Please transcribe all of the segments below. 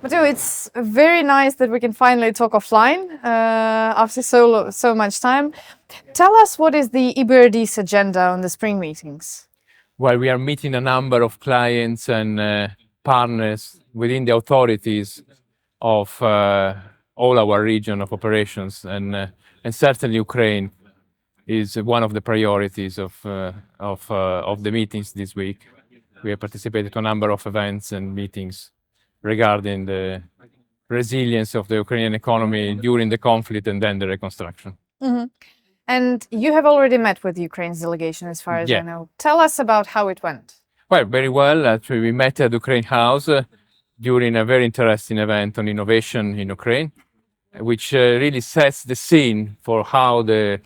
Matteo, it's very nice that we can finally talk offline after so much time. Tell us, what is the EBRD's agenda on the spring meetings? Well, we are meeting a number of clients and partners within the authorities of all our region of operations, and certainly Ukraine is one of the priorities of the meetings this week. We have participated to a number of events and meetings regarding the resilience of the Ukrainian economy during the conflict and then the reconstruction. Mm-hmm. And you have already met with Ukraine's delegation, as far as I know. Tell us about how it went. Well, very well. Actually, we met at Ukraine House during a very interesting event on innovation in Ukraine, which really sets the scene for how the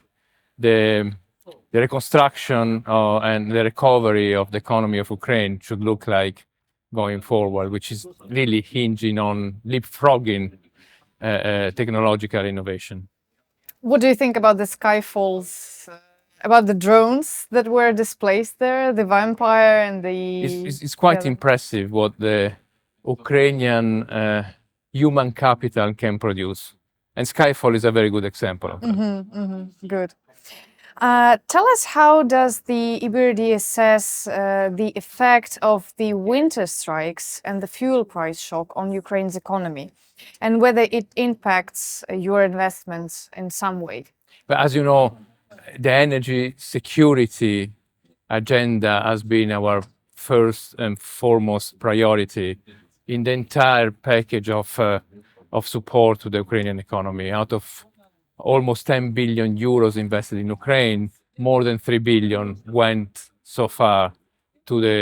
reconstruction and the recovery of the economy of Ukraine should look like going forward, which is really hinging on leapfrogging technological innovation. What do you think about the skyfalls, about the drones that were displaced there, the vampire and the... It's quite impressive what the Ukrainian human capital can produce. And Skyfall is a very good example of that. Good. Tell us, how does the EBRD assess the effect of the winter strikes and the fuel price shock on Ukraine's economy, and whether it impacts your investments in some way? But as you know, the energy security agenda has been our first and foremost priority in the entire package of support to the Ukrainian economy. Out of almost 10 billion euros invested in Ukraine, more than 3 billion went so far to the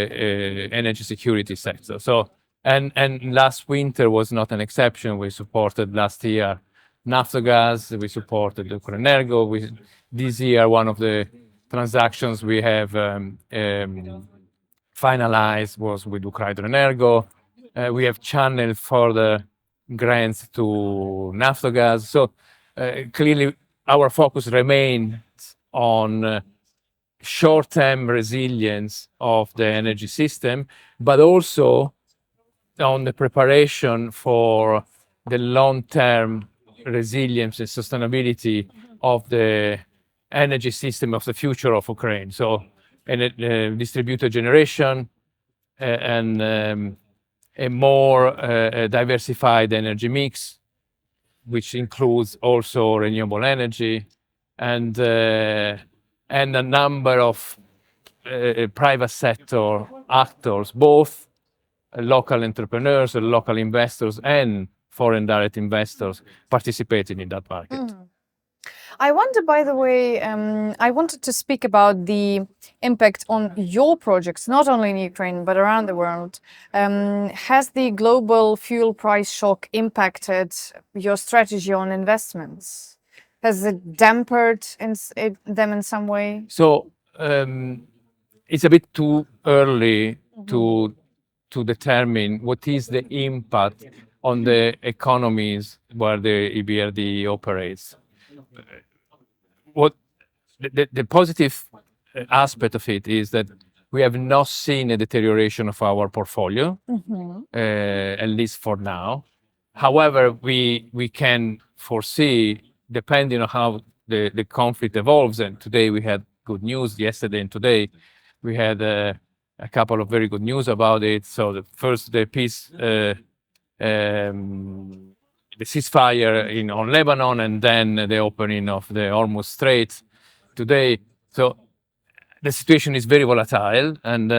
energy security sector. So, and last winter was not an exception. We supported last year Naftogaz, we supported Ukrenergo. This year, one of the transactions we have finalized was with Ukrenergo. We have channeled further grants to Naftogaz. So clearly, our focus remains on short-term resilience of the energy system, but also on the preparation for the long-term resilience and sustainability of the energy system of the future of Ukraine. So, distributed generation and a more diversified energy mix, which includes also renewable energy, and a number of private sector actors, both local entrepreneurs, local investors, and foreign direct investors participating in that market. I wonder, by the way, I wanted to speak about the impact on your projects, not only in Ukraine, but around the world. Has the global fuel price shock impacted your strategy on investments? Has it dampened them in some way? So it's a bit too early to determine what is the impact on the economies where the EBRD operates. What the positive aspect of it is that we have not seen a deterioration of our portfolio, at least for now. However, we can foresee, depending on how the conflict evolves, and today we had good news, yesterday and today we had a couple of very good news about it. So the first, the peace, the ceasefire on Lebanon, and then the opening of the Hormuz Strait today. So the situation is very volatile, and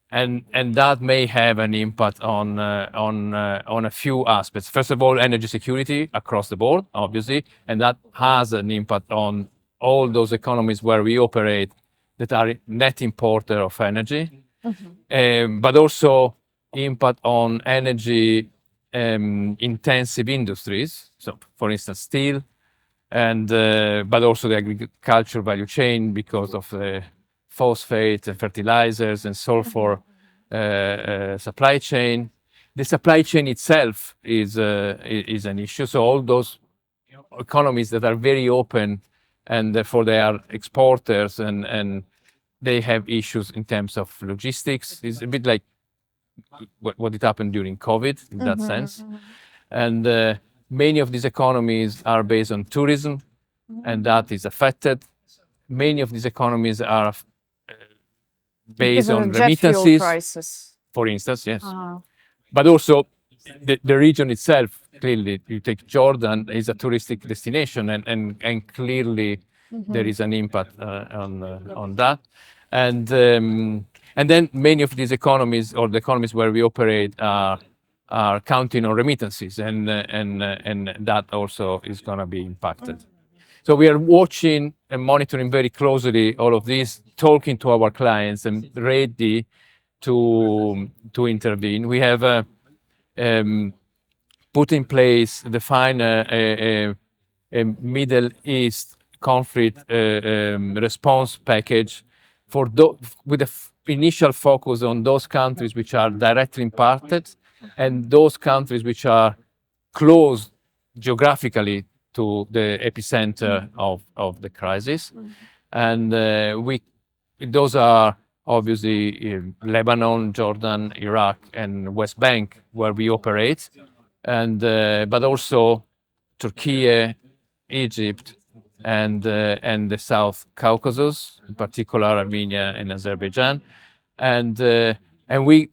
that may have an impact on a few aspects. First of all, energy security across the board, obviously, and that has an impact on all those economies where we operate that are net importer of energy, but also impact on energy intensive industries. So, for instance, steel, and but also the agricultural value chain because of the phosphate and fertilizers and sulfur supply chain. The supply chain itself is an issue. So all those economies that are very open and therefore they are exporters and they have issues in terms of logistics. It's a bit like what it happened during COVID in that sense. And many of these economies are based on tourism, and that is affected. Many of these economies are based Because of on the jet fuel remittances, prices. for instance, yes. But also the region itself, clearly, you take Jordan, is a touristic destination, and clearly there is an impact on that. And then many of these economies, or the economies where we operate, are counting on remittances, and that also is going to be impacted. So we are watching and monitoring very closely all of this, talking to our clients and ready to intervene. We have put in place, define a Middle East conflict response package with the initial focus on those countries which are directly impacted and those countries which are close geographically to the epicenter of the crisis. And those are obviously Lebanon, Jordan, Iraq, and West Bank, where we operate, and but also Turkey, Egypt, and the South Caucasus, in particular Armenia and Azerbaijan, and we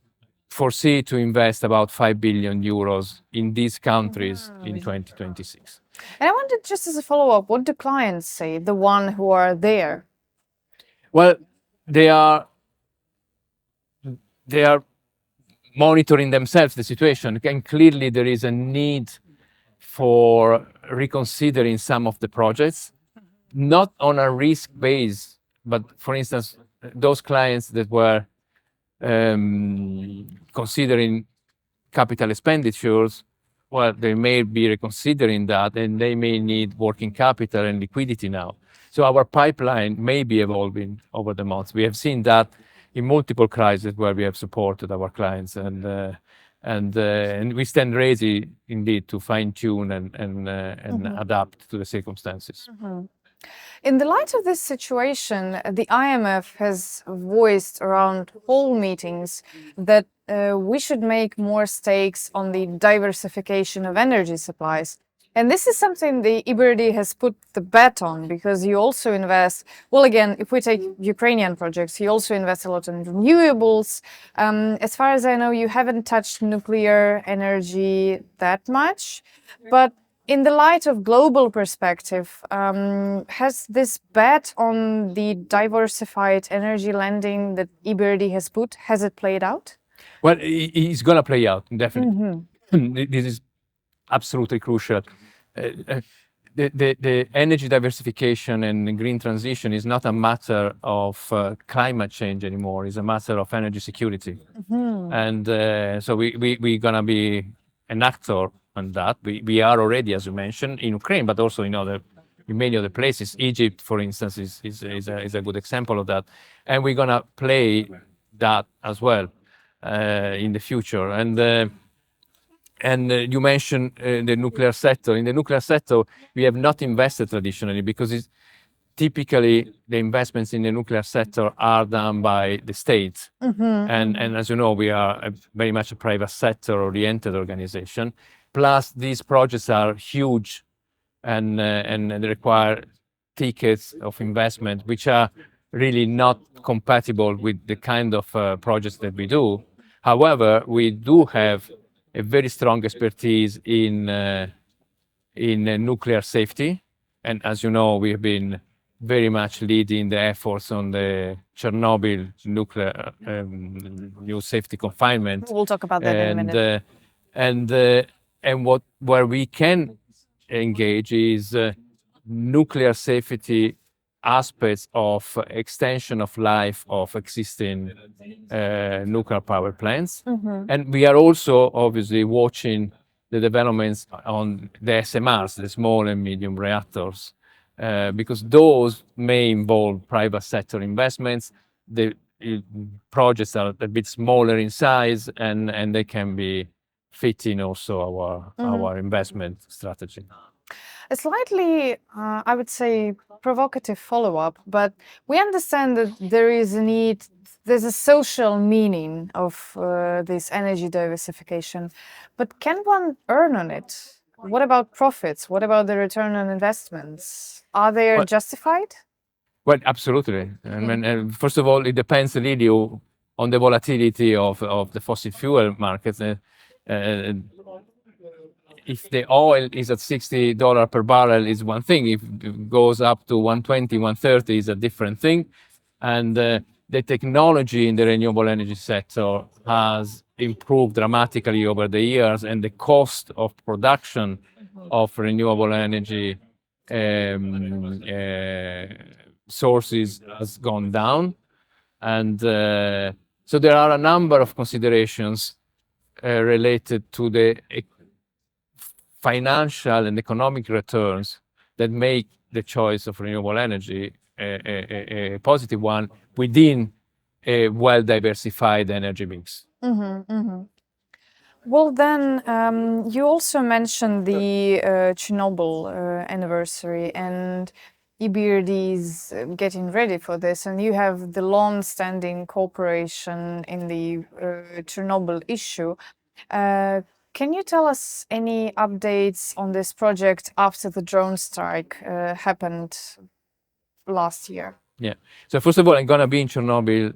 foresee to invest about 5 billion euros in these countries in 2026. And I wanted, just as a follow-up, what do clients say, the one who are there? Well, they are monitoring themselves the situation, and clearly there is a need for reconsidering some of the projects, not on a risk base, but for instance, those clients that were considering capital expenditures, well, they may be reconsidering that, and they may need working capital and liquidity now. So our pipeline may be evolving over the months. We have seen that in multiple crises where we have supported our clients, and we stand ready indeed to fine tune and adapt to the circumstances. In the light of this situation, the IMF has voiced around whole meetings that we should make more stakes on the diversification of energy supplies. And this is something the EBRD has put the bet on, because you also invest, well, again, if we take Ukrainian projects, you also invest a lot in renewables. As far as I know, you haven't touched nuclear energy that much, but in the light of global perspective, has this bet on the diversified energy lending that EBRD has put, has it played out? Well, it's going to play out, definitely. This is absolutely crucial. The energy diversification and green transition is not a matter of climate change anymore. It's a matter of energy security. And so we're going to be an actor on that. We are already, as you mentioned, in Ukraine, but also in many other places. Egypt, for instance, is a good example of that. And we're going to play that as well in the future. And you mentioned the nuclear sector. In the nuclear sector, we have not invested traditionally because typically the investments in the nuclear sector are done by the state. And as you know, we are very much a private sector oriented organization. Plus, these projects are huge and they require tickets of investment, which are really not compatible with the kind of projects that we do. However, we do have a very strong expertise in nuclear safety. And as you know, we have been very much leading the efforts on the Chornobyl nuclear new safety confinement. We'll talk about that in a minute. And where we can engage is nuclear safety aspects of extension of life of existing nuclear power plants. And we are also obviously watching the developments on the SMRs, the small and medium reactors, because those may involve private sector investments. The projects are a bit smaller in size, and they can be fitting also our investment strategy. A slightly, I would say, provocative follow-up, but we understand that there is a need there's a social meaning of this energy diversification, but can one earn on it? What about profits? What about the return on investments? Are they Well- justified? Well, absolutely. I mean, first of all, it depends really on the volatility of the fossil fuel markets. If the oil is at $60 per barrel is one thing. If it goes up to 120, 130 is a different thing. And the technology in the renewable energy sector has improved dramatically over the years, and the cost of production of renewable energy sources has gone down. And so there are a number of considerations related to the financial and economic returns that make the choice of renewable energy a positive one within a well-diversified energy mix. Well, then you also mentioned the Chernobyl anniversary, and EBRD is getting ready for this, and you have the long-standing cooperation in the Chernobyl issue. Can you tell us any updates on this project after the drone strike happened last year? Yeah. So first of all, I'm gonna be in Chernobyl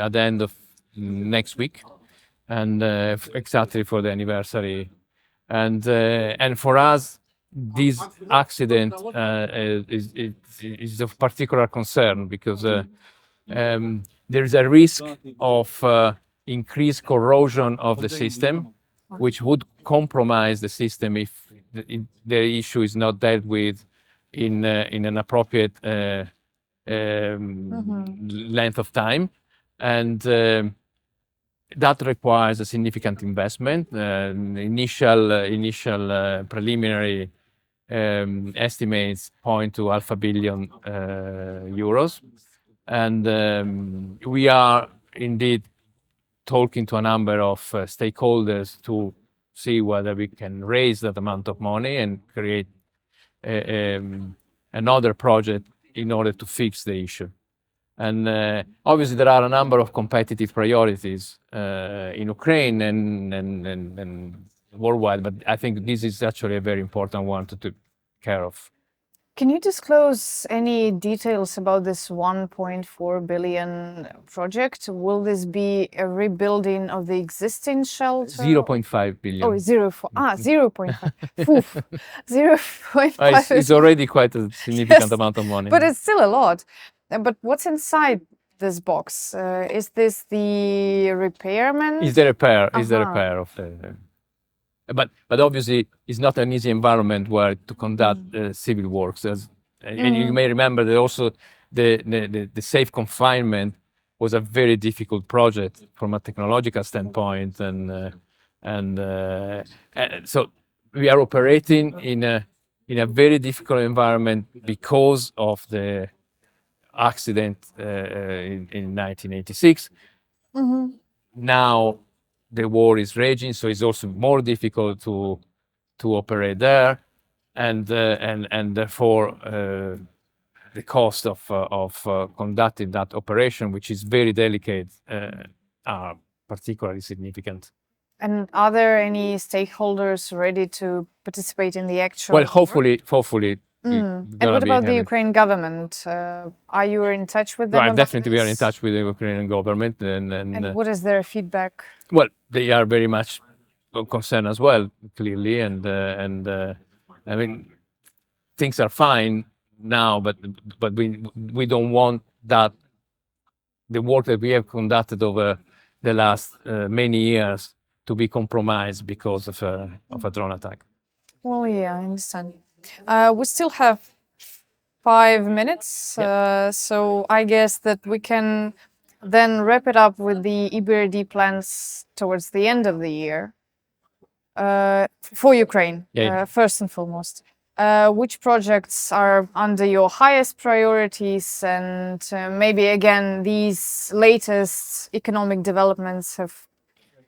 at the end of next week, and exactly for the anniversary. And for us, this accident is of particular concern because there is a risk of increased corrosion of the system, which would compromise the system if the issue is not dealt with in an appropriate length of time. And that requires a significant investment. Initial preliminary estimates point to €500 million. And we are indeed talking to a number of stakeholders to see whether we can raise that amount of money and create another project in order to fix the issue. And obviously there are a number of competitive priorities in Ukraine and worldwide, but I think this is actually a very important one to take care of. Can you disclose any details about this 1.4 billion project? Will this be a rebuilding of the existing shelter? 0.5 billion. Oh, 0.5. Oof, 0.5 It's already quite a significant amount of money. but it's still a lot. But what's inside this box? Is this the repairment? Is the repair of the... But obviously, it's not an easy environment where to conduct civil works. And you may remember that also the safe confinement was a very difficult project from a technological standpoint. And so we are operating in a very difficult environment because of the accident in 1986. Now the war is raging, so it's also more difficult to operate there, and therefore the cost of conducting that operation, which is very delicate, are particularly significant. And are there any stakeholders ready to participate in the actual? Well, hopefully. And what about the Ukrainian government? Are you in touch with them? Right, definitely, we are in touch with the Ukrainian government, and what is their feedback? Well, they are very much concerned as well, clearly, and I mean, things are fine now, but we don't want that the work that we have conducted over the last many years to be compromised because of a drone attack. Well, yeah, I understand. We still have 5 minutes, so I guess that we can then wrap it up with the EBRD plans towards the end of the year for Ukraine, first and foremost. Which projects are under your highest priorities, and maybe again these latest economic developments have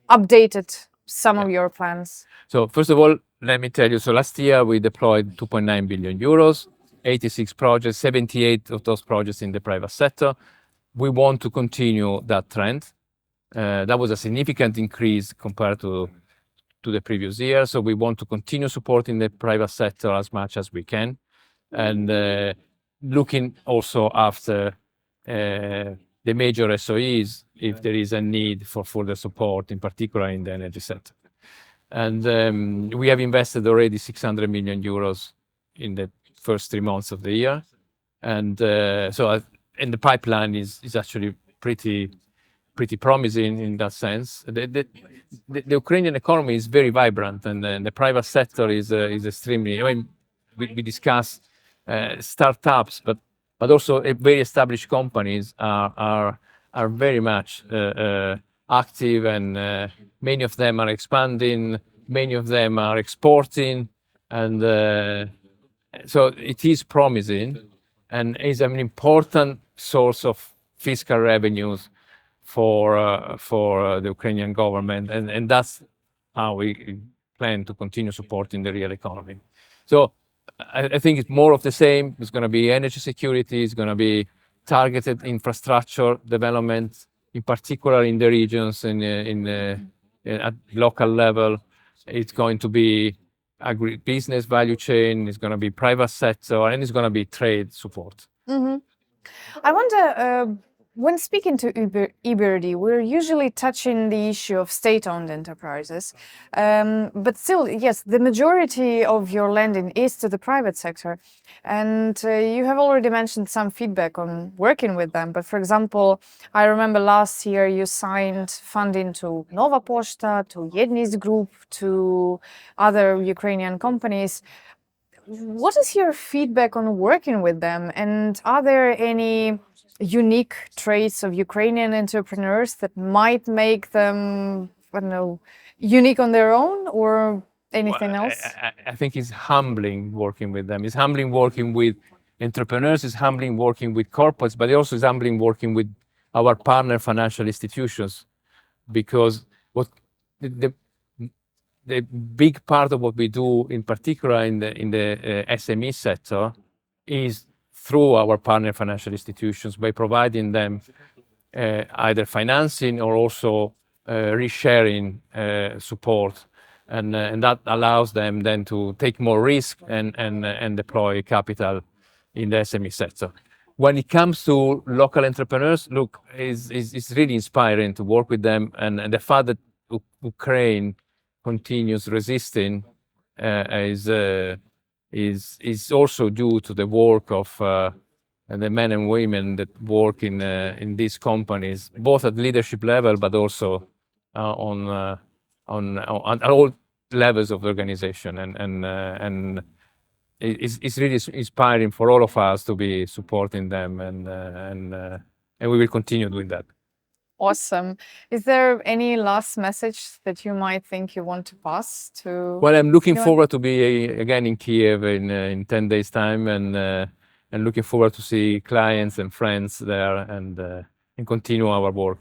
updated some of your plans? So first of all, let me tell you, so last year we deployed 2.9 billion euros, 86 projects, 78 of those projects in the private sector. we want to continue that trend. That was a significant increase compared to the previous year. So we want to continue supporting the private sector as much as we can, and looking also after the major SOEs if there is a need for further support, in particular in the energy sector. And we have invested already 600 million euros in the first 3 months of the year. And and the pipeline is actually pretty promising in that sense. The Ukrainian economy is very vibrant, and the private sector is extremely. I mean, we discuss startups, but also very established companies are very much active, and many of them are expanding, many of them are exporting, and so it is promising, and is an important source of fiscal revenues for the Ukrainian government, and that's how we plan to continue supporting the real economy. So I think it's more of the same. It's going to be energy security. It's going to be targeted infrastructure development, in particular in the regions at local level. It's going to be agribusiness value chain. It's going to be private sector, and it's going to be trade support. Mm-hmm. I wonder, when speaking to EBRD, we're usually touching the issue of state-owned enterprises. But still, yes, the majority of your lending is to the private sector. And you have already mentioned some feedback on working with them. But for example, I remember last year you signed funding to Nova Poshta, to Jednis Group, to other Ukrainian companies. What is your feedback on working with them? And are there any unique traits of Ukrainian entrepreneurs that might make them, I don't know, unique on their own, or anything else? I think it's humbling working with them. It's humbling working with entrepreneurs. It's humbling working with corporates, but it also is humbling working with our partner financial institutions, because what the big part of what we do, in particular in the SME sector, is through our partner financial institutions, by providing them either financing or also resharing support, and that allows them then to take more risk and deploy capital in the SME sector. When it comes to local entrepreneurs, look, it's really inspiring to work with them, and the fact that Ukraine continues resisting is also due to the work of the men and women that work in these companies, both at leadership level, but also on all levels of the organization, and it's really inspiring for all of us to be supporting them, and we will continue doing that. Awesome. Is there any last message that you might think you want to pass to? Well, I'm looking forward to be again in Kiev in 10 days' time, and looking forward to see clients and friends there, and continue our work.